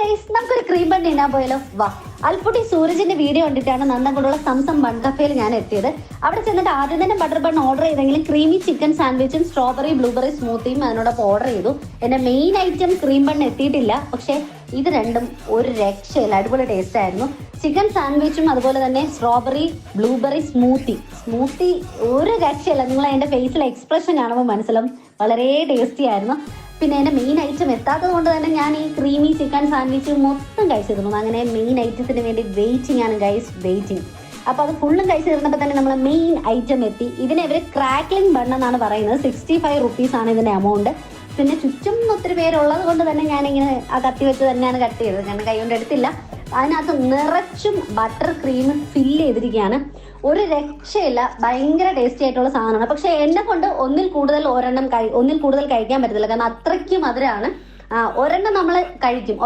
Guys, നമുക്കൊരു cream bun തിന്നാൻ പോയാലോ? വാ. അൽഫുട്ടി സൂരജിന്റെ വീഡിയോ കണ്ടിട്ടാണ് നന്ദൻകുണ്ടുള്ള സംസം ബൺ കഫേയിൽ ഞാൻ എത്തിയത്. അവിടെ ചെന്നിട്ട് ആദ്യം തന്നെ ബട്ടർ ബൺ ഓർഡർ ചെയ്തെങ്കിലും ക്രീമി ചിക്കൻ സാൻഡ്വിച്ചും സ്ട്രോബെറി ബ്ലൂബെറി സ്മൂത്തിയും അതിനോടൊപ്പം ഓർഡർ ചെയ്തു. എന്റെ മെയിൻ ഐറ്റം ക്രീം ബൺ എത്തിയിട്ടില്ല, പക്ഷെ ഇത് രണ്ടും ഒരു രക്ഷയില്ല, അടിപൊളി ടേസ്റ്റ് ആയിരുന്നു. ചിക്കൻ സാൻഡ്വിച്ചും അതുപോലെ തന്നെ സ്ട്രോബെറി ബ്ലൂബെറി സ്മൂത്തി ഒരു രക്ഷയില്ല. നിങ്ങൾ എൻ്റെ ഫേസിലെ എക്സ്പ്രഷൻ കാണുമ്പോൾ മനസ്സിലാവും, വളരെ ടേസ്റ്റി ആയിരുന്നു. പിന്നെ എൻ്റെ മെയിൻ ഐറ്റം എത്താത്തത് കൊണ്ട് തന്നെ ഞാൻ ഈ ക്രീമി ചിക്കൻ സാൻഡ്വിച്ച് മൊത്തം കഴിച്ചിരുന്നു. അങ്ങനെ മെയിൻ ഐറ്റത്തിന് വേണ്ടി വെയിറ്റിംഗ് ആണ് ഗൈസ്, വെയിറ്റിംഗ്. അപ്പോൾ അത് ഫുള്ളും കഴിച്ച് തീർന്നപ്പോൾ തന്നെ നമ്മളെ മെയിൻ ഐറ്റം എത്തി. ഇതിനെ ഇവർ ക്രാക്ലിംഗ് ബൺ എന്നാണ് പറയുന്നത്. 65 റുപ്പീസാണ് ഇതിൻ്റെ എമൗണ്ട്. പിന്നെ ചുറ്റും ഒത്തിരി പേരുള്ളത് കൊണ്ട് തന്നെ ഞാനിങ്ങനെ ആ കത്തി വെച്ച് തന്നെയാണ് കട്ട് ചെയ്തത്, കാരണം കൈ കൊണ്ട് എടുത്തില്ല. അതിനകത്ത് നിറച്ചും ബട്ടർ ക്രീം ഫില്ല് ചെയ്തിരിക്കുകയാണ്. ഒരു രക്ഷയില്ല, ഭയങ്കര ടേസ്റ്റി ആയിട്ടുള്ള സാധനമാണ്. പക്ഷെ എന്നെ കൊണ്ട് ഒന്നിൽ കൂടുതൽ കഴിക്കാൻ പറ്റത്തില്ല, കാരണം അത്രയ്ക്ക് മധുരമാണ്. ഒരെണ്ണം നമ്മൾ കഴിക്കും.